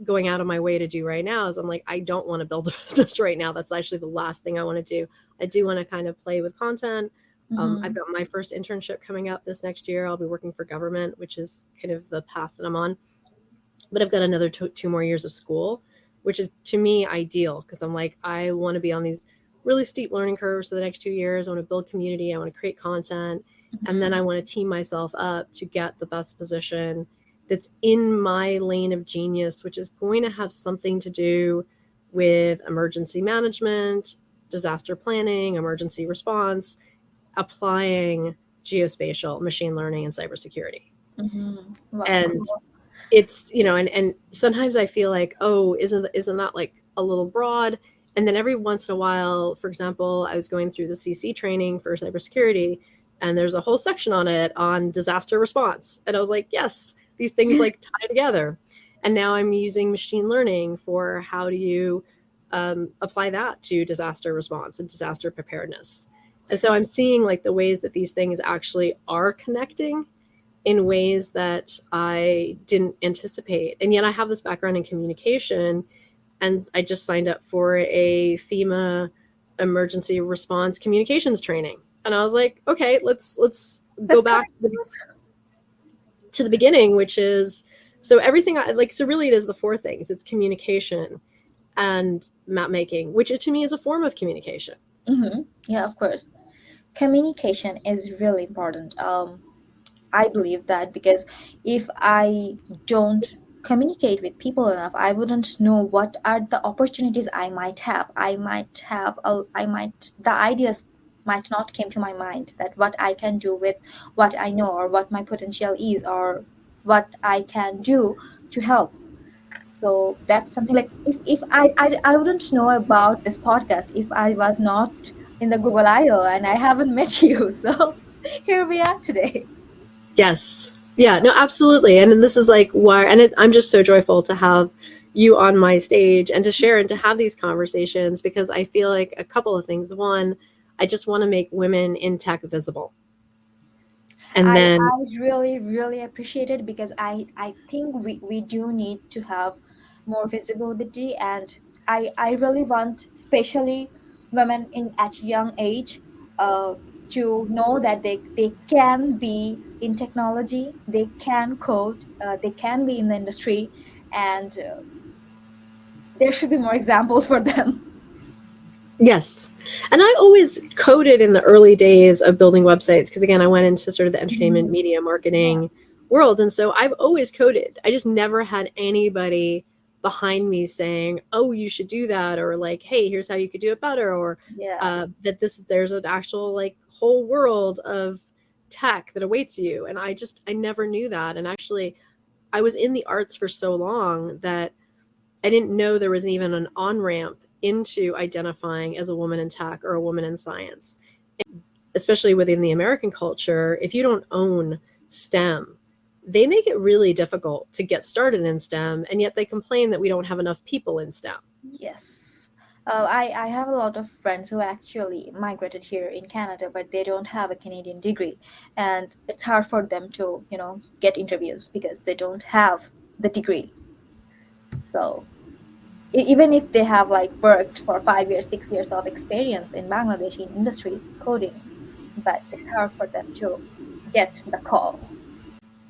going out of my way to do right now is I'm like, I don't want to build a business right now. That's actually the last thing I want to do. I do want to kind of play with content. I've got my first internship coming up this next year. I'll be working for government, which is kind of the path that I'm on. But I've got another two more years of school, which is to me ideal, because I'm like, I want to be on these really steep learning curves for the next 2 years. I want to build community. I want to create content. And then I want to team myself up to get the best position that's in my lane of genius, which is going to have something to do with emergency management, disaster planning, emergency response, applying geospatial, machine learning, and cybersecurity. Wow, And cool. it's, and sometimes I feel like, oh, isn't that like a little broad? And then every once in a while, for example, I was going through the CC training for cybersecurity, and there's a whole section on it on disaster response, and I was like, yes, these things like tie together. And now I'm using machine learning for how do you apply that to disaster response and disaster preparedness. And so I'm seeing like the ways that these things actually are connecting in ways that I didn't anticipate. And yet I have this background in communication, and I just signed up for a FEMA emergency response communications training. And I was like, okay, let's go That's back correct. to the beginning, which is, so everything I like, so really it is the four things. It's communication and map making, which to me is a form of communication. Yeah, of course. Communication is really important. I believe that, because if I don't communicate with people enough, I wouldn't know what are the opportunities I might have. The ideas might not came to my mind, that what I can do with what I know, or what my potential is, or what I can do to help. So that's something like, if I wouldn't know about this podcast if I was not in the Google I/O and I haven't met you. So here we are today. Yes. Yeah, no, absolutely. And this is like why, and I'm just so joyful to have you on my stage and to share and to have these conversations, because I feel like a couple of things. One, I just want to make women in tech visible. And then, I really, really appreciate it, because I think we do need to have more visibility. And I really want, especially women in at young age, to know that they can be in technology, they can code, they can be in the industry, and there should be more examples for them. Yes. And I always coded in the early days of building websites because, again, I went into sort of the entertainment Mhm. media Yeah. marketing world. And so I've always coded. I just never had anybody behind me saying, oh, you should do that, or like, hey, here's how you could do it better, or Yeah. that there's an actual like whole world of tech that awaits you. And I never knew that. And actually, I was in the arts for so long that I didn't know there was even an on ramp into identifying as a woman in tech or a woman in science. Especially within the American culture, if you don't own STEM, they make it really difficult to get started in STEM, and yet they complain that we don't have enough people in STEM. Yes. I have a lot of friends who actually migrated here in Canada, but they don't have a Canadian degree. And it's hard for them to, get interviews because they don't have the degree. So even if they have like worked for 5 years, 6 years of experience in Bangladesh in industry coding, but it's hard for them to get the call.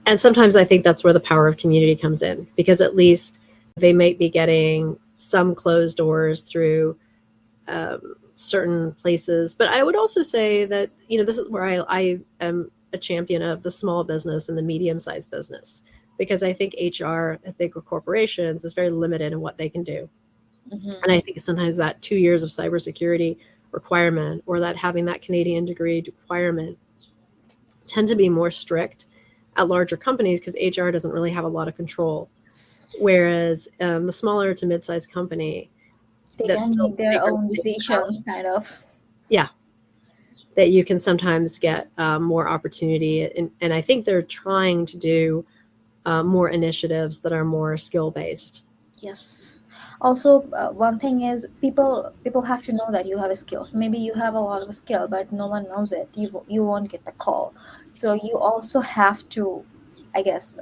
And sometimes I think that's where the power of community comes in, because at least they might be getting some closed doors through certain places. But I would also say that, this is where I am a champion of the small business and the medium-sized business, because I think HR at bigger corporations is very limited in what they can do. And I Hmm. think sometimes that 2 years of cybersecurity requirement, or that having that Canadian degree requirement, tend to be more strict at larger companies because HR doesn't really have a lot of control. Whereas the smaller to mid-sized company They that can still make their figures own things out, decisions, kind of. yeah, that you can sometimes get more opportunity. And I think they're trying to do more initiatives that are more skill-based. Yes. Also, one thing is people have to know that you have a skill. So maybe you have a lot of skill, but no one knows it. You won't get the call. So you also have to, I guess,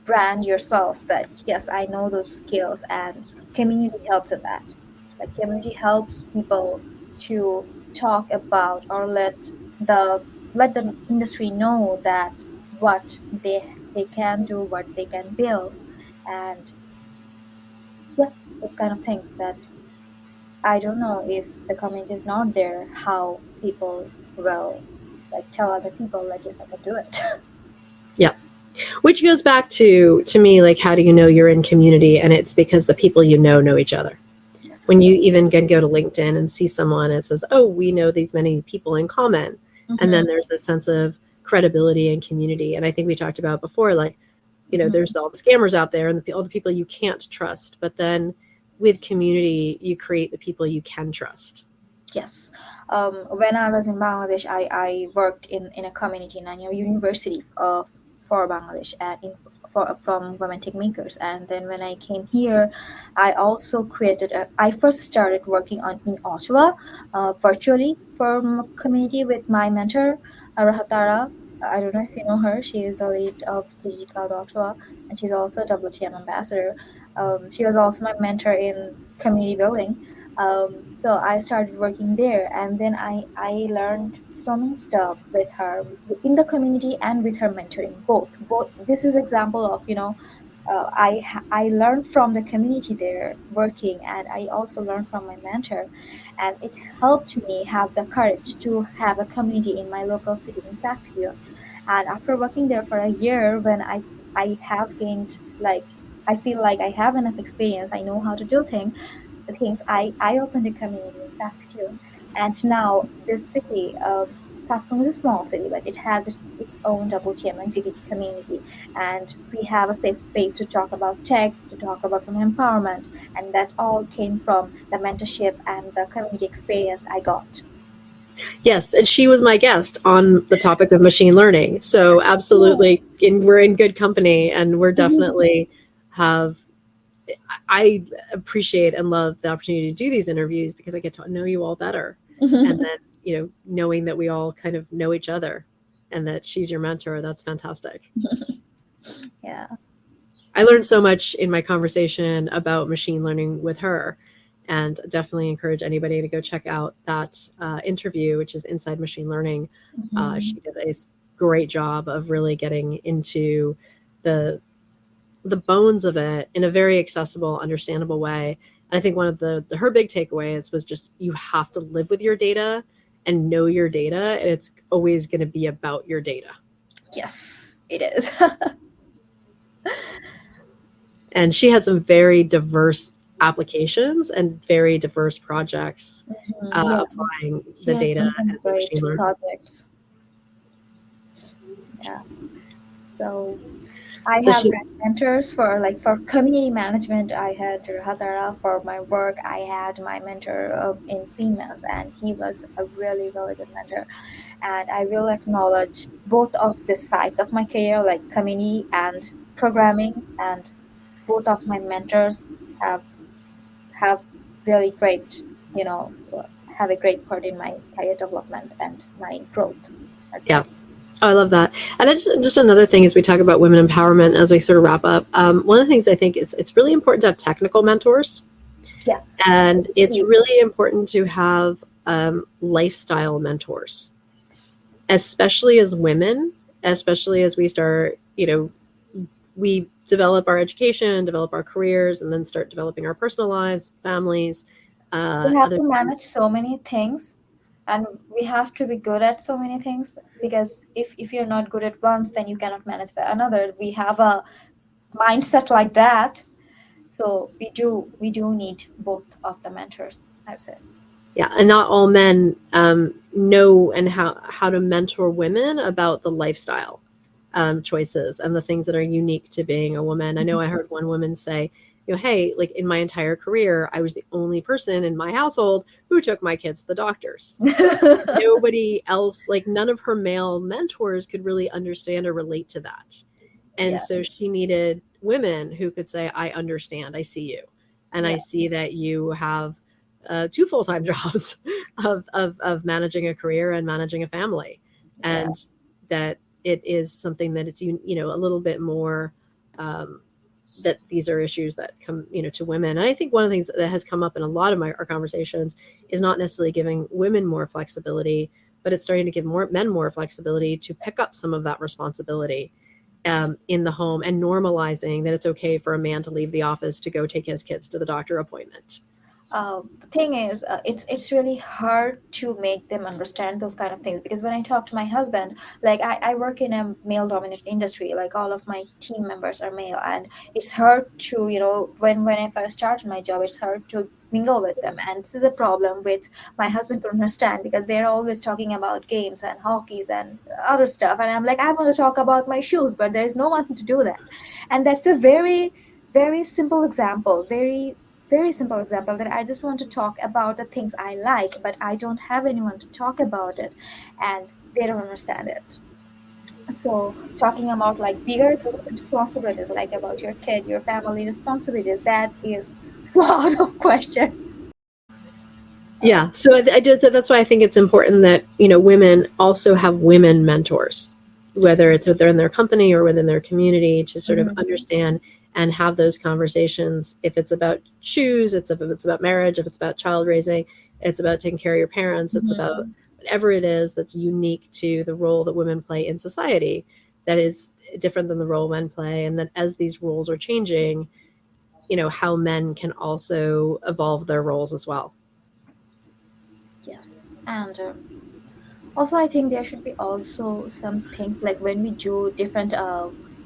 brand yourself that yes, I know those skills, and community helps in that. Like community helps people to talk about or let the industry know that what they can do, what they can build, and yeah, those kind of things that I don't know if the community is not there, how people will like tell other people like yes, I can do it. Yeah. Which goes back to me, like, how do you know you're in community? And it's because the people know each other. When Yes. you even can go to LinkedIn and see someone, it says, oh, we know these many people in common. And then Mm-hmm. there's a sense of credibility and community. And I think we talked about before, like, Mm-hmm. there's all the scammers out there and all the people you can't trust. But then with community, you create the people you can trust. Yes. When I was in Bangladesh, I worked in a community in a university for Bangladesh and from Women Techmakers. And then when I came here, I first started working in Ottawa, virtually from a community with my mentor, Rahatara. I don't know if you know her. She is the lead of Digital Cloud Ottawa, and she's also a WTM ambassador. She was also my mentor in community building. So I started working there, and then I learned so many stuff with her in the community and with her mentoring. Both. This is example of I learned from the community there working, and I also learned from my mentor, and it helped me have the courage to have a community in my local city in Saskatoon. And after working there for a year, when I have gained like I feel like I have enough experience, I know how to do things. I opened a community in Saskatoon, and now this city, Saskatoon is a small city, but it has its own WTM and GDT community, and we have a safe space to talk about tech, to talk about women empowerment, and that all came from the mentorship and the community experience I got. Yes, and she was my guest on the topic of machine learning. So Yeah. absolutely, we're in good company, and we're definitely have. I appreciate and love the opportunity to do these interviews because I get to know you all better, and then knowing that we all kind of know each other, and that she's your mentor. That's fantastic. Yeah. I learned so much in my conversation about machine learning with her, And definitely encourage anybody to go check out that interview, which is Inside Machine Learning. She did a great job of really getting into the bones of it in a very accessible, understandable way. And I think one of her big takeaways was just, you have to live with your data and know your data, and it's always going to be about your data. Yes, it is. And she had some very diverse applications and very diverse projects applying the data and the machine learning projects. Yeah. So I have mentors for community management. I had Hadara for my work. I had my mentor in Siemens, and he was a really, really good mentor. And I will acknowledge both of the sides of my career, like community and programming, and both of my mentors have really great, have a great part in my career development and my growth. Yeah. Oh, I love that. And just another thing as we talk about women empowerment, as we sort of wrap up, one of the things I think it's really important to have technical mentors. Yes. And it's really important to have lifestyle mentors, especially as women, especially as we start, we develop our education, develop our careers, and then start developing our personal lives, families. We have to manage so many things, and we have to be good at so many things, because if you're not good at once, then you cannot manage the another. We have a mindset like that. So we do need both of the mentors, I would say. Yeah, and not all men know and how to mentor women about the lifestyle choices and the things that are unique to being a woman. I know I heard one woman say, hey, like in my entire career, I was the only person in my household who took my kids to the doctors. Nobody else, like none of her male mentors could really understand or relate to that. And so she needed women who could say, I understand, I see you. And I see that you have 2 full-time jobs of managing a career and managing a family. And that it is something that it's, a little bit more, that these are issues that come, to women. And I think one of the things that has come up in a lot of our conversations is not necessarily giving women more flexibility, but it's starting to give men more flexibility to pick up some of that responsibility in the home, and normalizing that it's okay for a man to leave the office to go take his kids to the doctor appointment. The thing is, it's really hard to make them understand those kind of things, because when I talk to my husband, like I work in a male-dominated industry, like all of my team members are male, and it's hard to, when I first started my job, it's hard to mingle with them. And this is a problem which my husband don't understand, because they're always talking about games and hockeys and other stuff, and I'm like, I want to talk about my shoes, but there's no one to do that. And that's a very, very simple example, very simple example, that I just want to talk about the things I like, but I don't have anyone to talk about it, and they don't understand it. So talking about like bigger responsibilities, like about your kid, your family responsibilities, that is so out of question. Yeah, so I do. That's why I think it's important that women also have women mentors, whether it's within their company or within their community, to sort of understand and have those conversations. If it's about shoes, if it's about marriage, if it's about child raising, it's about taking care of your parents, it's about whatever it is that's unique to the role that women play in society, that is different than the role men play. And that as these roles are changing, how men can also evolve their roles as well. Yes. And also, I think there should be also some things, like when we do different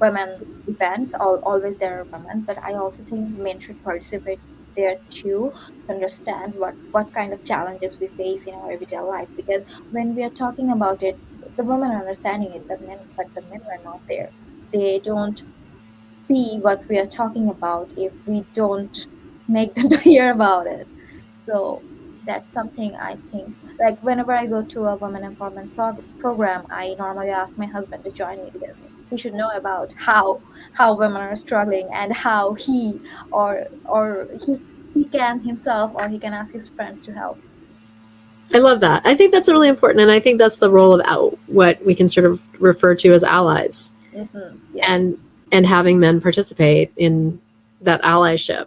women events, always there are women, but I also think men should participate there too, to understand what kind of challenges we face in our everyday life. Because when we are talking about it, the women are understanding it, but the men are not there. They don't see what we are talking about if we don't make them hear about it. So that's something I think, like whenever I go to a women empowerment program, I normally ask my husband to join me, because he should know about how women are struggling, and how he can himself, or he can ask his friends to help. I love that. I think that's really important, and I think that's the role of what we can sort of refer to as allies, and having men participate in that allyship.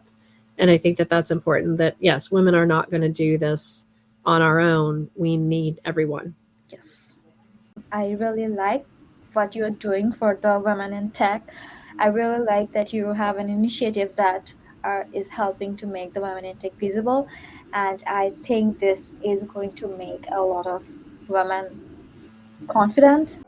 And I think that that's important, that yes, women are not going to do this on our own. We need everyone. Yes. I really like what you're doing for the women in tech. I really like that you have an initiative that is helping to make the women in tech visible. And I think this is going to make a lot of women confident